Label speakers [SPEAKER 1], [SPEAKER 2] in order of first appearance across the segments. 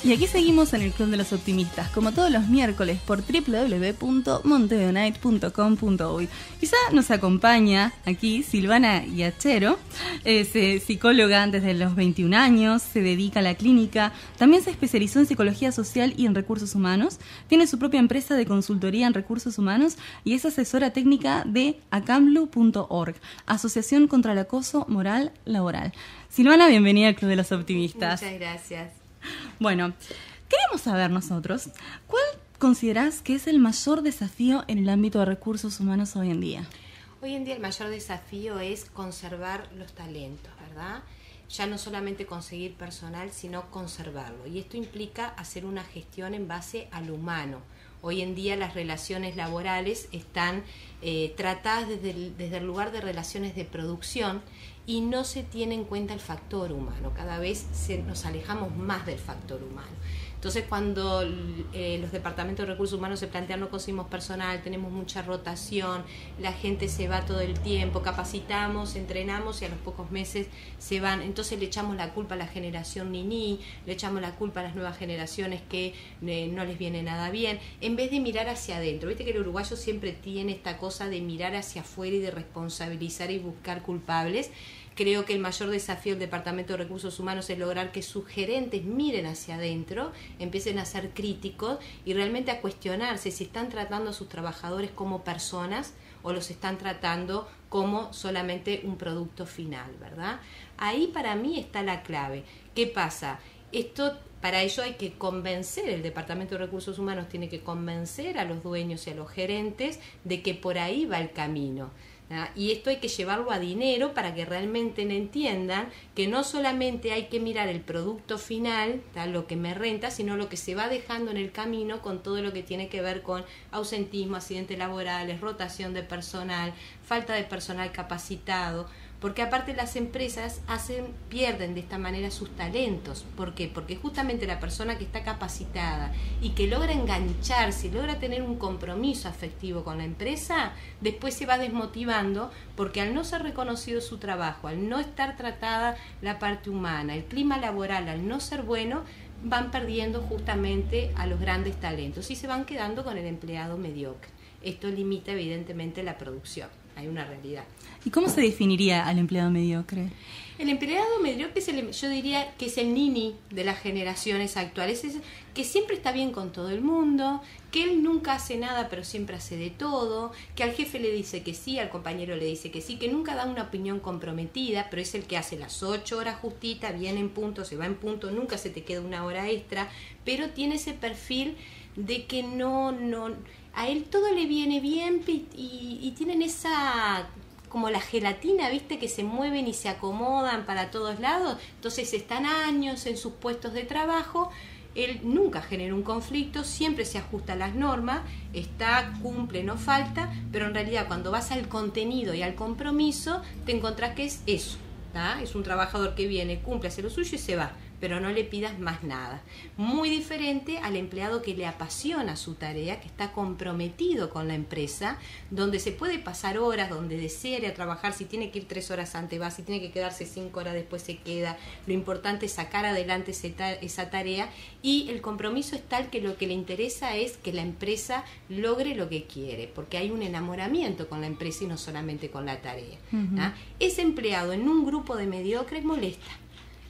[SPEAKER 1] Y aquí seguimos en el Club de los Optimistas, como todos los miércoles por www.montevideo.night.com.uy. Quizá nos acompaña aquí Silvana Iachero, es psicóloga desde los 21 años, se dedica a la clínica, también se especializó en psicología social y en recursos humanos, tiene su propia empresa de consultoría en recursos humanos y es asesora técnica de acamlu.org, Asociación contra el Acoso Moral Laboral. Silvana, bienvenida al Club de los Optimistas.
[SPEAKER 2] Muchas gracias.
[SPEAKER 1] Bueno, queremos saber nosotros, ¿cuál considerás que es el mayor desafío en el ámbito de recursos humanos hoy en día?
[SPEAKER 2] Hoy en día el mayor desafío es conservar los talentos, ¿verdad? Ya no solamente conseguir personal, sino conservarlo. Y esto implica hacer una gestión en base al humano. Hoy en día las relaciones laborales están tratadas desde el lugar de relaciones de producción y no se tiene en cuenta el factor humano. Cada vez nos alejamos más del factor humano. Entonces, cuando los departamentos de recursos humanos se plantean no conseguimos personal, tenemos mucha rotación, la gente se va todo el tiempo, capacitamos, entrenamos y a los pocos meses se van. Entonces le echamos la culpa a la generación niní, le echamos la culpa a las nuevas generaciones que no les viene nada bien, en vez de mirar hacia adentro. Viste que el uruguayo siempre tiene esta cosa de mirar hacia afuera y de responsabilizar y buscar culpables. Creo que el mayor desafío del Departamento de Recursos Humanos es lograr que sus gerentes miren hacia adentro, empiecen a ser críticos y realmente a cuestionarse si están tratando a sus trabajadores como personas o los están tratando como solamente un producto final, ¿verdad? Ahí para mí está la clave. ¿Qué pasa? Para ello hay que convencer, el Departamento de Recursos Humanos tiene que convencer a los dueños y a los gerentes de que por ahí va el camino. Y esto hay que llevarlo a dinero para que realmente entiendan que no solamente hay que mirar el producto final, lo que me renta, sino lo que se va dejando en el camino con todo lo que tiene que ver con ausentismo, accidentes laborales, rotación de personal, falta de personal capacitado. Porque aparte las empresas pierden de esta manera sus talentos. ¿Por qué? Porque justamente la persona que está capacitada y que logra engancharse, logra tener un compromiso afectivo con la empresa, después se va desmotivando porque al no ser reconocido su trabajo, al no estar tratada la parte humana, el clima laboral, al no ser bueno, van perdiendo justamente a los grandes talentos y se van quedando con el empleado mediocre. Esto limita evidentemente la producción. Hay una realidad.
[SPEAKER 1] ¿Y cómo se definiría al empleado mediocre?
[SPEAKER 2] El empleado mediocre yo diría que es el nini de las generaciones actuales, es que siempre está bien con todo el mundo, que él nunca hace nada pero siempre hace de todo, que al jefe le dice que sí, al compañero le dice que sí, que nunca da una opinión comprometida, pero es el que hace las 8 horas justitas, viene en punto, se va en punto, nunca se te queda una hora extra, pero tiene ese perfil de que a él todo le viene bien y tienen esa, como la gelatina, ¿viste? Que se mueven y se acomodan para todos lados. Entonces están años en sus puestos de trabajo, él nunca genera un conflicto, siempre se ajusta a las normas, cumple, no falta, pero en realidad cuando vas al contenido y al compromiso, te encontrás que es eso, ¿tá? Es un trabajador que viene, cumple, hace lo suyo y se va, pero no le pidas más nada. Muy diferente al empleado que le apasiona su tarea, que está comprometido con la empresa, donde se puede pasar horas, donde desee ir a trabajar, si tiene que ir 3 horas antes va, si tiene que quedarse 5 horas después se queda. Lo importante es sacar adelante esa tarea y el compromiso es tal que lo que le interesa es que la empresa logre lo que quiere, porque hay un enamoramiento con la empresa y no solamente con la tarea. ¿Ah? Ese empleado en un grupo de mediocres molesta.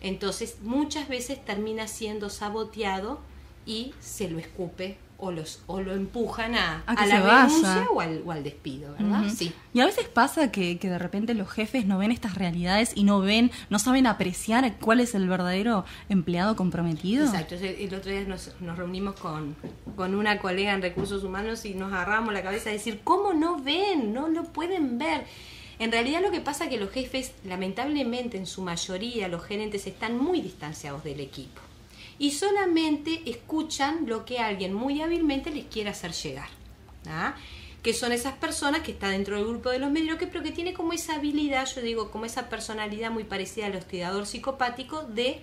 [SPEAKER 2] Entonces muchas veces termina siendo saboteado y se lo escupe o lo empujan a la renuncia o al despido, ¿verdad? Sí.
[SPEAKER 1] Y a veces pasa que de repente los jefes no ven estas realidades y no saben apreciar cuál es el verdadero empleado comprometido.
[SPEAKER 2] Exacto. El otro día nos reunimos con una colega en recursos humanos y nos agarramos la cabeza a decir, ¿cómo no ven? No lo pueden ver. En realidad lo que pasa es que los jefes, lamentablemente en su mayoría, los gerentes están muy distanciados del equipo y solamente escuchan lo que alguien muy hábilmente les quiere hacer llegar, ¿ah? Que son esas personas que están dentro del grupo de los mediocres, pero que tiene como esa habilidad, yo digo, como esa personalidad muy parecida al hostigador psicopático de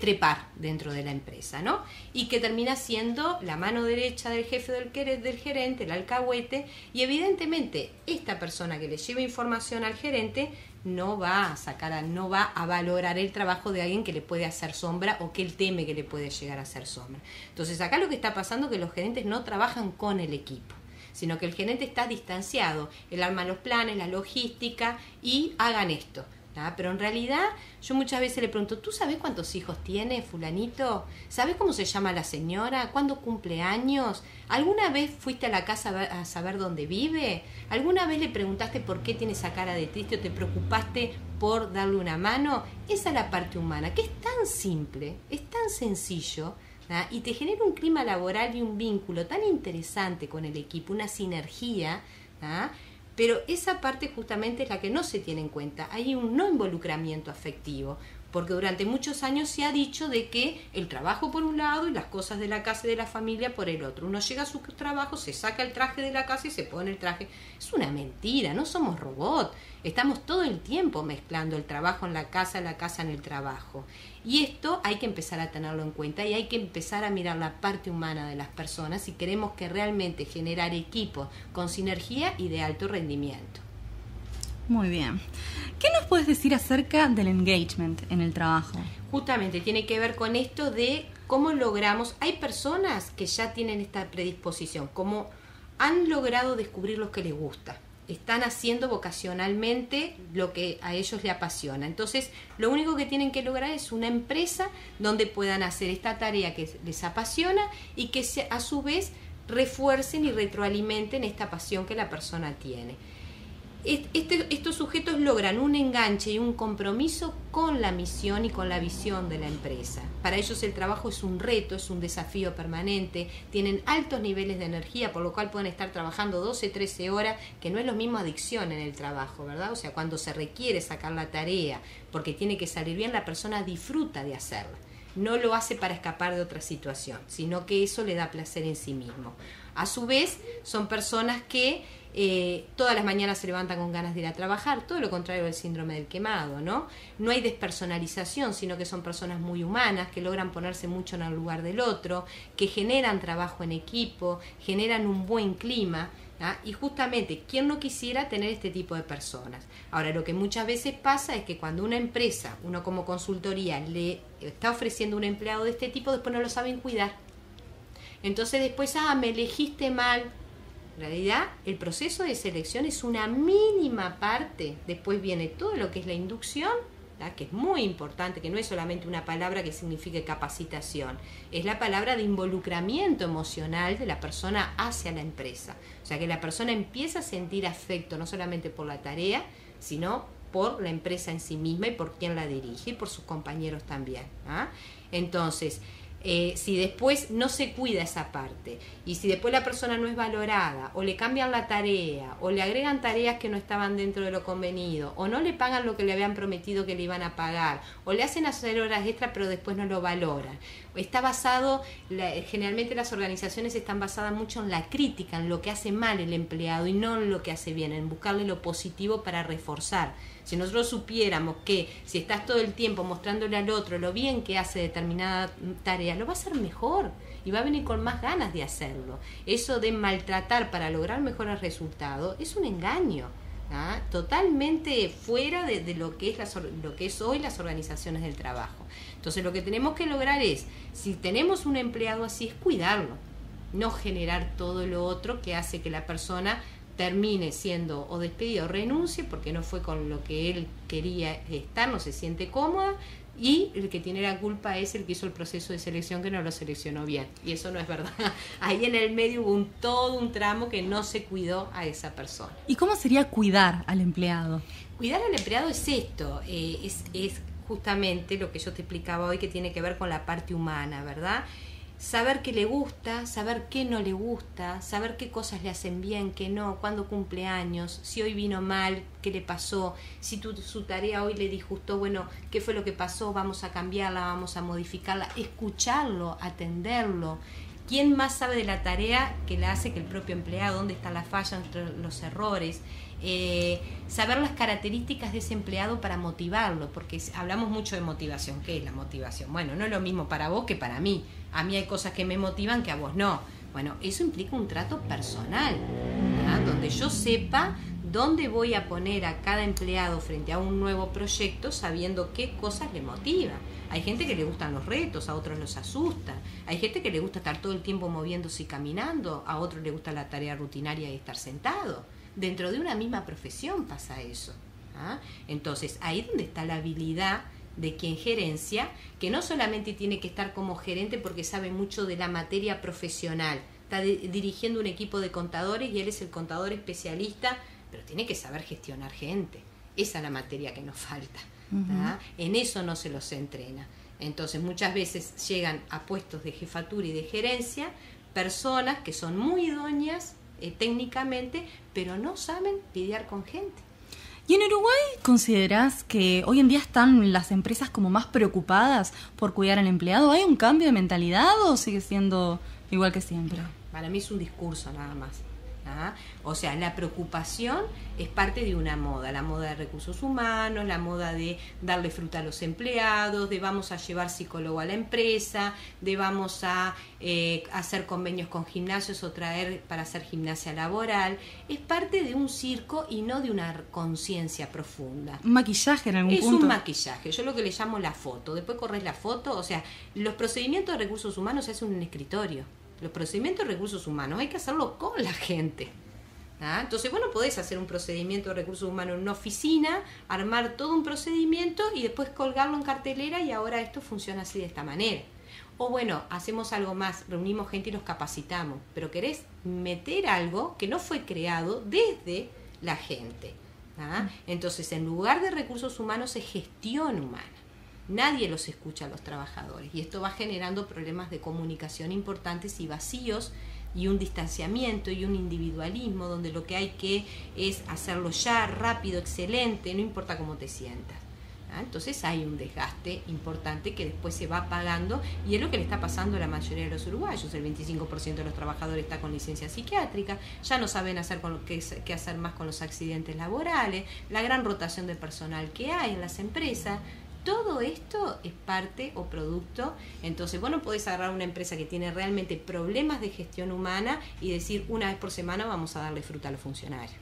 [SPEAKER 2] trepar dentro de la empresa, ¿no? Y que termina siendo la mano derecha del jefe del gerente, el alcahuete, y evidentemente esta persona que le lleva información al gerente no va a valorar el trabajo de alguien que le puede hacer sombra o que él teme que le puede llegar a hacer sombra. Entonces acá lo que está pasando es que los gerentes no trabajan con el equipo, sino que el gerente está distanciado, él arma los planes, la logística y hagan esto. Pero en realidad yo muchas veces le pregunto, ¿tú sabes cuántos hijos tiene fulanito? ¿Sabes cómo se llama la señora? ¿Cuándo cumple años? ¿Alguna vez fuiste a la casa a saber dónde vive? ¿Alguna vez le preguntaste por qué tiene esa cara de triste o te preocupaste por darle una mano? Esa es la parte humana, que es tan simple, es tan sencillo, y te genera un clima laboral y un vínculo tan interesante con el equipo, una sinergia, pero esa parte justamente es la que no se tiene en cuenta. Hay un no involucramiento afectivo, porque durante muchos años se ha dicho de que el trabajo por un lado y las cosas de la casa y de la familia por el otro. Uno llega a su trabajo, se saca el traje de la casa y se pone el traje. Es una mentira, no somos robots. Estamos todo el tiempo mezclando el trabajo en la casa en el trabajo. Y esto hay que empezar a tenerlo en cuenta y hay que empezar a mirar la parte humana de las personas si queremos que realmente generar equipos con sinergia y de alto rendimiento.
[SPEAKER 1] Muy bien. ¿Qué nos puedes decir acerca del engagement en el trabajo?
[SPEAKER 2] Justamente tiene que ver con esto de cómo logramos. Hay personas que ya tienen esta predisposición, como han logrado descubrir lo que les gusta. Están haciendo vocacionalmente lo que a ellos les apasiona. Entonces, lo único que tienen que lograr es una empresa donde puedan hacer esta tarea que les apasiona y que a su vez refuercen y retroalimenten esta pasión que la persona tiene. Estos sujetos logran un enganche y un compromiso con la misión y con la visión de la empresa. Para ellos el trabajo es un reto, es un desafío permanente, tienen altos niveles de energía, por lo cual pueden estar trabajando 12, 13 horas, que no es lo mismo adicción en el trabajo, ¿verdad? O sea, cuando se requiere sacar la tarea porque tiene que salir bien, la persona disfruta de hacerla. No lo hace para escapar de otra situación, sino que eso le da placer en sí mismo. A su vez, son personas que todas las mañanas se levantan con ganas de ir a trabajar, todo lo contrario del síndrome del quemado, ¿no? No hay despersonalización, sino que son personas muy humanas, que logran ponerse mucho en el lugar del otro, que generan trabajo en equipo, generan un buen clima, y justamente, ¿quién no quisiera tener este tipo de personas? Ahora, lo que muchas veces pasa es que cuando una empresa, uno como consultoría, le está ofreciendo un empleado de este tipo, después no lo saben cuidar. Entonces después, me elegiste mal. En realidad, el proceso de selección es una mínima parte. Después viene todo lo que es la inducción, que es muy importante, que no es solamente una palabra que signifique capacitación, es la palabra de involucramiento emocional de la persona hacia la empresa. O sea, que la persona empieza a sentir afecto no solamente por la tarea, sino por la empresa en sí misma y por quien la dirige y por sus compañeros también. Entonces, si después no se cuida esa parte y si después la persona no es valorada o le cambian la tarea o le agregan tareas que no estaban dentro de lo convenido o no le pagan lo que le habían prometido que le iban a pagar o le hacen hacer horas extras pero después no lo valoran, está basado, generalmente las organizaciones están basadas mucho en la crítica, en lo que hace mal el empleado y no en lo que hace bien, en buscarle lo positivo para reforzar. Si nosotros supiéramos que si estás todo el tiempo mostrándole al otro lo bien que hace determinada tarea, lo va a hacer mejor y va a venir con más ganas de hacerlo. Eso de maltratar para lograr mejores resultados es un engaño, totalmente fuera de lo que es hoy las organizaciones del trabajo. Entonces lo que tenemos que lograr es, si tenemos un empleado así, es cuidarlo, no generar todo lo otro que hace que la persona termine siendo o despedido o renuncie porque no fue con lo que él quería estar, no se siente cómoda, y el que tiene la culpa es el que hizo el proceso de selección, que no lo seleccionó bien, y eso no es verdad. Ahí en el medio hubo todo un tramo que no se cuidó a esa persona.
[SPEAKER 1] ¿Y cómo sería cuidar al empleado?
[SPEAKER 2] Cuidar al empleado es esto, es justamente lo que yo te explicaba hoy, que tiene que ver con la parte humana, ¿verdad? Saber qué le gusta, saber qué no le gusta, saber qué cosas le hacen bien, qué no, cuándo cumple años, si hoy vino mal, qué le pasó, si su tarea hoy le disgustó, bueno, qué fue lo que pasó, vamos a cambiarla, vamos a modificarla, escucharlo, atenderlo. ¿Quién más sabe de la tarea que la hace que el propio empleado? ¿Dónde está la falla entre los errores? Saber las características de ese empleado para motivarlo, porque hablamos mucho de motivación. ¿Qué es la motivación? Bueno, no es lo mismo para vos que para mí. A mí hay cosas que me motivan que a vos no. Bueno, eso implica un trato personal, ¿verdad? Donde yo sepa dónde voy a poner a cada empleado frente a un nuevo proyecto sabiendo qué cosas le motivan. Hay gente que le gustan los retos, a otros los asusta. Hay gente que le gusta estar todo el tiempo moviéndose y caminando, a otros le gusta la tarea rutinaria y estar sentado. Dentro de una misma profesión pasa eso. Entonces, ahí es donde está la habilidad de quien gerencia, que no solamente tiene que estar como gerente porque sabe mucho de la materia profesional, está dirigiendo un equipo de contadores y él es el contador especialista, pero tiene que saber gestionar gente. Esa es la materia que nos falta. En eso no se los entrena. Entonces muchas veces llegan a puestos de jefatura y de gerencia personas que son muy idóneas técnicamente, pero no saben lidiar con gente.
[SPEAKER 1] ¿Y en Uruguay considerás que hoy en día están las empresas como más preocupadas por cuidar al empleado? ¿Hay un cambio de mentalidad o sigue siendo igual que siempre?
[SPEAKER 2] Para mí es un discurso nada más. O sea, la preocupación es parte de una moda, la moda de recursos humanos, la moda de darle fruta a los empleados, de vamos a llevar psicólogo a la empresa, de vamos a hacer convenios con gimnasios o traer para hacer gimnasia laboral. Es parte de un circo y no de una conciencia profunda.
[SPEAKER 1] ¿Un maquillaje en algún punto?
[SPEAKER 2] Es un maquillaje, yo lo que le llamo la foto. Después corres la foto, o sea, los procedimientos de recursos humanos se hacen en un escritorio. Los procedimientos de recursos humanos hay que hacerlo con la gente. Entonces vos no podés hacer un procedimiento de recursos humanos en una oficina, armar todo un procedimiento y después colgarlo en cartelera y ahora esto funciona así de esta manera. O bueno, hacemos algo más, reunimos gente y los capacitamos, pero querés meter algo que no fue creado desde la gente. Entonces, en lugar de recursos humanos es gestión humana. Nadie los escucha a los trabajadores y esto va generando problemas de comunicación importantes y vacíos y un distanciamiento y un individualismo donde lo que hay que es hacerlo ya, rápido, excelente, no importa cómo te sientas. Entonces hay un desgaste importante que después se va pagando y es lo que le está pasando a la mayoría de los uruguayos. El 25% de los trabajadores está con licencia psiquiátrica, ya no saben hacer qué hacer más con los accidentes laborales, la gran rotación de personal que hay en las empresas. Todo esto es parte o producto. Entonces vos no podés agarrar una empresa que tiene realmente problemas de gestión humana y decir una vez por semana vamos a darle fruta a los funcionarios.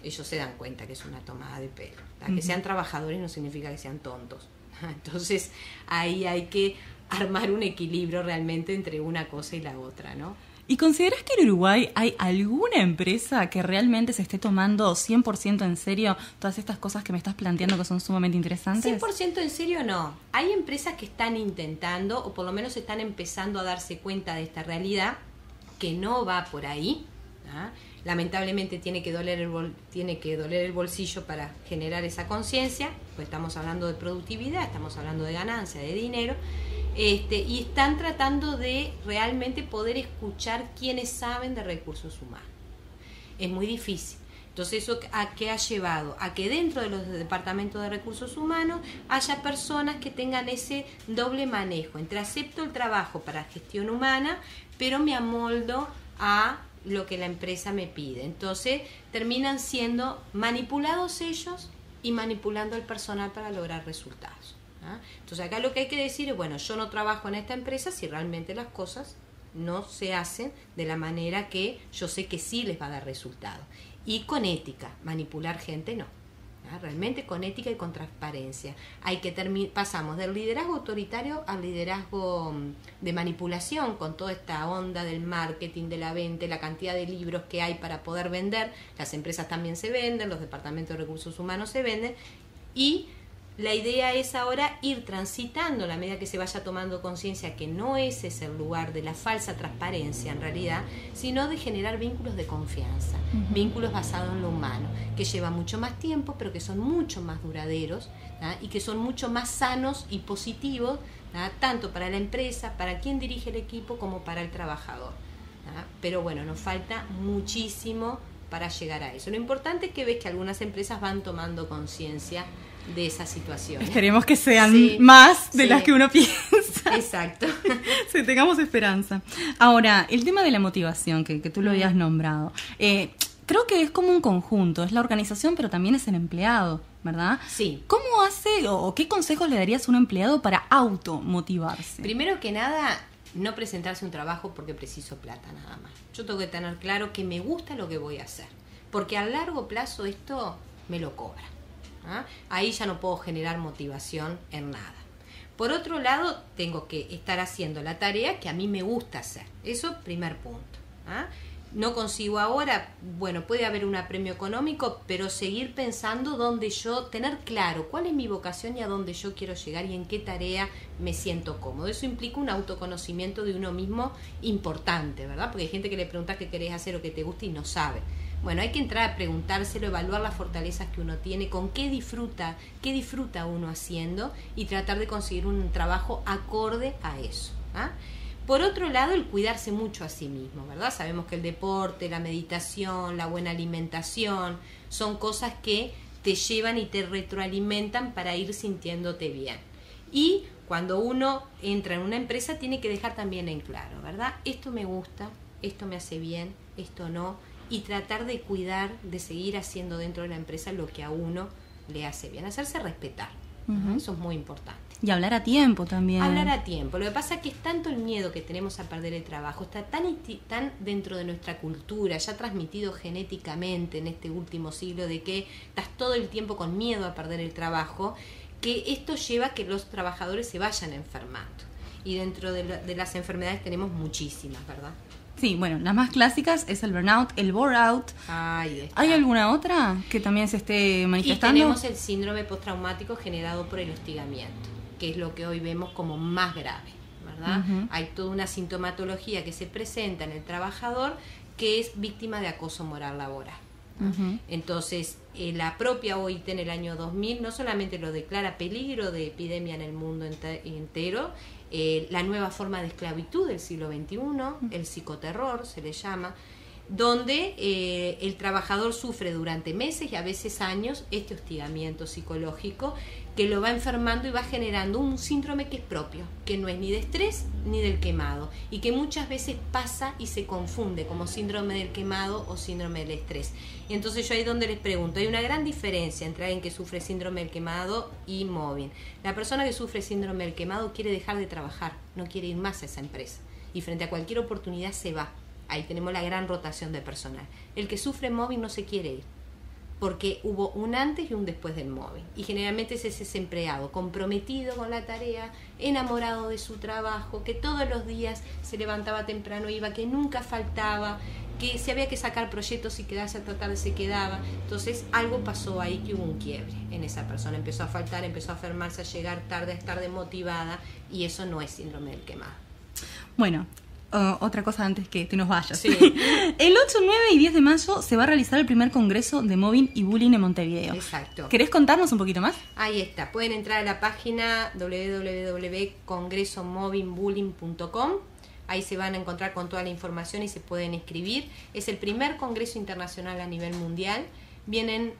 [SPEAKER 2] Ellos se dan cuenta que es una tomada de pelo. Que sean trabajadores no significa que sean tontos. Entonces ahí hay que armar un equilibrio realmente entre una cosa y la otra, ¿no?
[SPEAKER 1] ¿Y considerás que en Uruguay hay alguna empresa que realmente se esté tomando 100% en serio todas estas cosas que me estás planteando que son sumamente interesantes?
[SPEAKER 2] 100% en serio no. Hay empresas que están intentando, o por lo menos están empezando a darse cuenta de esta realidad, que no va por ahí. Lamentablemente tiene que doler el bolsillo para generar esa conciencia, pues estamos hablando de productividad, estamos hablando de ganancia, de dinero. Y están tratando de realmente poder escuchar quienes saben de recursos humanos. Es muy difícil. Entonces, ¿eso a qué ha llevado? A que dentro de los departamentos de recursos humanos haya personas que tengan ese doble manejo, entre acepto el trabajo para gestión humana, pero me amoldo a lo que la empresa me pide. Entonces, terminan siendo manipulados ellos y manipulando al personal para lograr resultados. Entonces acá lo que hay que decir es, bueno, yo no trabajo en esta empresa si realmente las cosas no se hacen de la manera que yo sé que sí les va a dar resultado. Y con ética, manipular gente no. Realmente con ética y con transparencia. Pasamos del liderazgo autoritario al liderazgo de manipulación, con toda esta onda del marketing, de la venta, la cantidad de libros que hay para poder vender. Las empresas también se venden, los departamentos de recursos humanos se venden y la idea es ahora ir transitando a la medida que se vaya tomando conciencia que no ese es el lugar de la falsa transparencia en realidad, sino de generar vínculos de confianza, vínculos basados en lo humano, que lleva mucho más tiempo, pero que son mucho más duraderos y que son mucho más sanos y positivos, tanto para la empresa, para quien dirige el equipo, como para el trabajador. Pero bueno, nos falta muchísimo para llegar a eso. Lo importante es que ves que algunas empresas van tomando conciencia de esa situación.
[SPEAKER 1] Esperemos que sean más de las que uno piensa.
[SPEAKER 2] Exacto.
[SPEAKER 1] Sí, tengamos esperanza. Ahora, el tema de la motivación, que tú lo habías nombrado, creo que es como un conjunto, es la organización, pero también es el empleado, ¿verdad?
[SPEAKER 2] Sí.
[SPEAKER 1] ¿Cómo hace o qué consejos le darías a un empleado para automotivarse?
[SPEAKER 2] Primero que nada, no presentarse un trabajo porque preciso plata nada más. Yo tengo que tener claro que me gusta lo que voy a hacer. porque a largo plazo esto me lo cobra. ¿Ah? Ahí ya no puedo generar motivación en nada. Por otro lado, tengo que estar haciendo la tarea que a mí me gusta hacer. Eso, primer punto. ¿Ah? No consigo ahora, bueno, puede haber un apremio económico, pero seguir pensando dónde yo, tener claro cuál es mi vocación y a dónde yo quiero llegar y en qué tarea me siento cómodo. Eso implica un autoconocimiento de uno mismo importante, ¿verdad? Porque hay gente que le pregunta qué querés hacer o qué te gusta y no sabe. Bueno, hay que entrar a preguntárselo, evaluar las fortalezas que uno tiene, con qué disfruta uno haciendo y tratar de conseguir un trabajo acorde a eso. ¿Ah? Por otro lado, el cuidarse mucho a sí mismo, ¿verdad? Sabemos que el deporte, la meditación, la buena alimentación son cosas que te llevan y te retroalimentan para ir sintiéndote bien. Y cuando uno entra en una empresa tiene que dejar también en claro, ¿verdad? Esto me gusta, esto me hace bien, esto no, y tratar de cuidar, de seguir haciendo dentro de la empresa lo que a uno le hace bien, hacerse respetar. Eso es muy importante.
[SPEAKER 1] Y hablar a tiempo también.
[SPEAKER 2] Hablar a tiempo. Lo que pasa es que es tanto el miedo que tenemos a perder el trabajo, está tan dentro de nuestra cultura, ya transmitido genéticamente en este último siglo, de que estás todo el tiempo con miedo a perder el trabajo, que esto lleva a que los trabajadores se vayan enfermando. Y dentro de las enfermedades tenemos muchísimas, ¿verdad?
[SPEAKER 1] Sí, bueno, las más clásicas es el burnout, el bore-out. ¿Hay alguna otra que también se esté manifestando?
[SPEAKER 2] Y tenemos el síndrome postraumático generado por el hostigamiento, que es lo que hoy vemos como más grave, ¿verdad? Hay toda una sintomatología que se presenta en el trabajador que es víctima de acoso moral laboral. Entonces, la propia OIT en el año 2000 no solamente lo declara peligro de epidemia en el mundo entero, la nueva forma de esclavitud del siglo XXI, el psicoterror se le llama, donde el trabajador sufre durante meses y a veces años este hostigamiento psicológico que lo va enfermando y va generando un síndrome que es propio, que no es ni de estrés ni del quemado y que muchas veces pasa y se confunde como síndrome del quemado o síndrome del estrés. Y entonces yo ahí donde les pregunto, hay una gran diferencia entre alguien que sufre síndrome del quemado y mobbing. La persona que sufre síndrome del quemado quiere dejar de trabajar, no quiere ir más a esa empresa y frente a cualquier oportunidad se va. Ahí tenemos la gran rotación de personal. El que sufre mobbing no se quiere ir, porque hubo un antes y un después del mobbing. Y generalmente es ese empleado comprometido con la tarea, enamorado de su trabajo, que todos los días se levantaba temprano, iba, que nunca faltaba, que si había que sacar proyectos y quedarse hasta tarde se quedaba. Entonces algo pasó ahí que hubo un quiebre en esa persona. Empezó a faltar, empezó a enfermarse, a llegar tarde, a estar desmotivada, y eso no es síndrome del quemado.
[SPEAKER 1] Bueno, otra cosa antes que te nos vayas.
[SPEAKER 2] Sí.
[SPEAKER 1] El 8, 9 y 10 de mayo se va a realizar el primer congreso de mobbing y bullying en Montevideo.
[SPEAKER 2] Exacto.
[SPEAKER 1] ¿Querés contarnos un poquito más?
[SPEAKER 2] Ahí está. Pueden entrar a la página www.congresomobbingbullying.com. Ahí se van a encontrar con toda la información y se pueden inscribir. Es el primer congreso internacional a nivel mundial.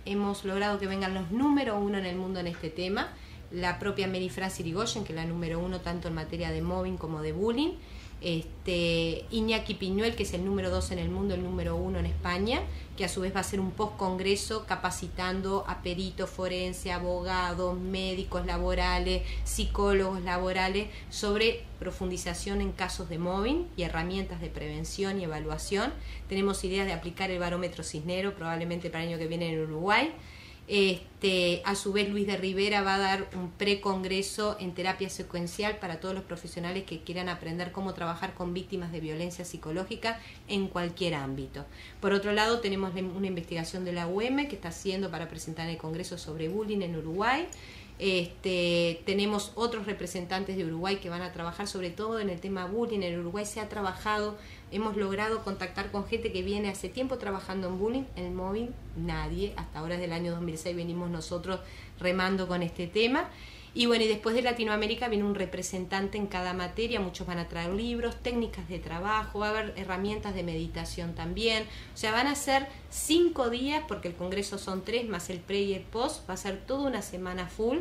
[SPEAKER 2] Hemos logrado que vengan los número 1 en el mundo en este tema. La propia Mary Franz Irigoyen, que es la número 1 tanto en materia de mobbing como de bullying. Iñaki Piñuel, que es el número 2 en el mundo, el número 1 en España, que a su vez va a ser un post-congreso capacitando a peritos forenses, abogados, médicos laborales, psicólogos laborales sobre profundización en casos de mobbing y herramientas de prevención y evaluación. Tenemos ideas de aplicar el barómetro Cisnero probablemente para el año que viene en Uruguay. A su vez Luis de Rivera va a dar un precongreso en terapia secuencial para todos los profesionales que quieran aprender cómo trabajar con víctimas de violencia psicológica en cualquier ámbito. Por otro lado, tenemos una investigación de la UM que está haciendo para presentar en el congreso sobre bullying en Uruguay. Tenemos otros representantes de Uruguay que van a trabajar sobre todo en el tema bullying. En Uruguay se ha trabajado, hemos logrado contactar con gente que viene hace tiempo trabajando en bullying, en mobbing, nadie, hasta ahora desde el año 2006 venimos nosotros remando con este tema. Y bueno, y después de Latinoamérica viene un representante en cada materia, muchos van a traer libros, técnicas de trabajo, va a haber herramientas de meditación también, o sea, van a ser 5 días, porque el congreso son 3, más el pre y el post, va a ser toda una semana full,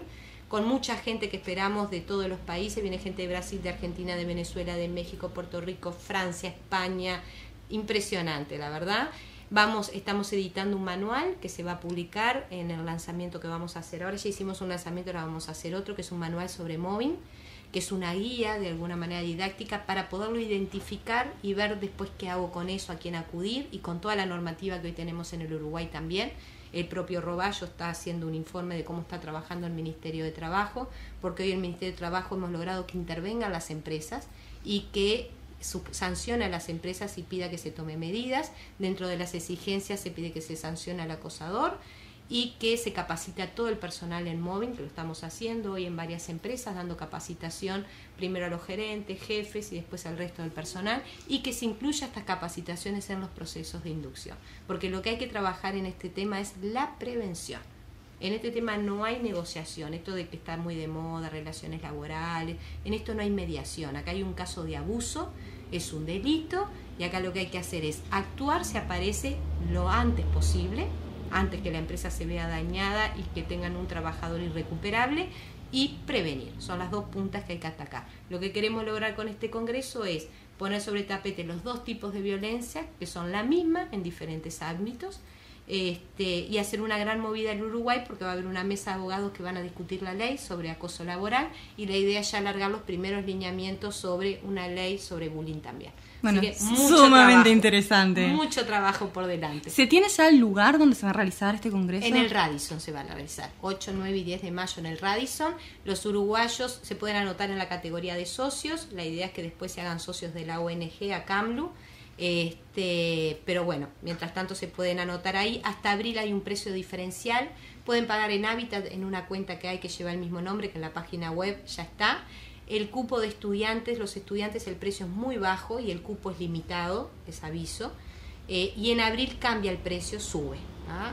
[SPEAKER 2] con mucha gente que esperamos de todos los países, viene gente de Brasil, de Argentina, de Venezuela, de México, Puerto Rico, Francia, España, impresionante, la verdad. Estamos editando un manual que se va a publicar en el lanzamiento que vamos a hacer ahora. Ya hicimos un lanzamiento, ahora vamos a hacer otro, que es un manual sobre mobbing, que es una guía de alguna manera didáctica para poderlo identificar y ver después qué hago con eso, a quién acudir, y con toda la normativa que hoy tenemos en el Uruguay también. El propio Roballo está haciendo un informe de cómo está trabajando el Ministerio de Trabajo, porque hoy el Ministerio de Trabajo hemos logrado que intervengan las empresas y que sancione a las empresas y pida que se tome medidas. Dentro de las exigencias se pide que se sancione al acosador y que se capacite a todo el personal en móvil, que lo estamos haciendo hoy en varias empresas, dando capacitación primero a los gerentes, jefes y después al resto del personal, y que se incluya estas capacitaciones en los procesos de inducción, porque lo que hay que trabajar en este tema es la prevención. En este tema no hay negociación, esto de que está muy de moda, relaciones laborales, en esto no hay mediación, acá hay un caso de abuso, es un delito, y acá lo que hay que hacer es actuar si aparece lo antes posible, antes que la empresa se vea dañada y que tengan un trabajador irrecuperable, y prevenir. Son las dos puntas que hay que atacar. Lo que queremos lograr con este congreso es poner sobre tapete los dos tipos de violencia, que son la misma en diferentes ámbitos, y hacer una gran movida en Uruguay, porque va a haber una mesa de abogados que van a discutir la ley sobre acoso laboral, y la idea es ya alargar los primeros lineamientos sobre una ley sobre bullying también.
[SPEAKER 1] Bueno,
[SPEAKER 2] así que
[SPEAKER 1] sumamente interesante.
[SPEAKER 2] Mucho trabajo por delante.
[SPEAKER 1] ¿Se tiene ya el lugar donde se va a realizar este congreso?
[SPEAKER 2] En el Radisson se va a realizar, 8, 9 y 10 de mayo en el Radisson. Los uruguayos se pueden anotar en la categoría de socios, la idea es que después se hagan socios de la ONG ACAMLU. Pero bueno, mientras tanto se pueden anotar ahí. Hasta abril hay un precio diferencial, pueden pagar en Hábitat en una cuenta que hay que lleva el mismo nombre, que en la página web ya está. El cupo de estudiantes, los estudiantes el precio es muy bajo y el cupo es limitado, les aviso, y en abril cambia el precio, sube.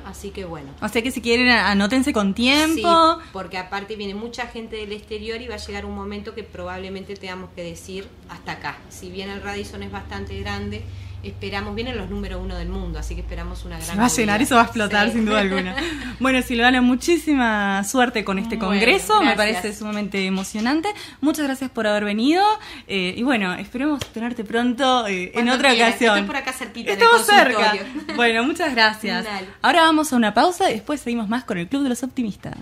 [SPEAKER 2] Así que bueno.
[SPEAKER 1] O sea que si quieren anótense con tiempo.
[SPEAKER 2] Sí, porque aparte viene mucha gente del exterior y va a llegar un momento que probablemente tengamos que decir hasta acá. Si bien el Radisson es bastante grande, esperamos, vienen los número 1 del mundo, así que esperamos una gran
[SPEAKER 1] se va a llenar, eso va a explotar, sí, sin duda alguna. Bueno, Silvana, muchísima suerte con este congreso,
[SPEAKER 2] bueno,
[SPEAKER 1] me parece sumamente emocionante. Muchas gracias por haber venido, y bueno, esperemos tenerte pronto en otra ocasión.
[SPEAKER 2] Estoy por acá cerquita.
[SPEAKER 1] Estamos cerca. Bueno, muchas gracias.
[SPEAKER 2] Dale.
[SPEAKER 1] Ahora vamos a una pausa y después seguimos más con el Club de los Optimistas.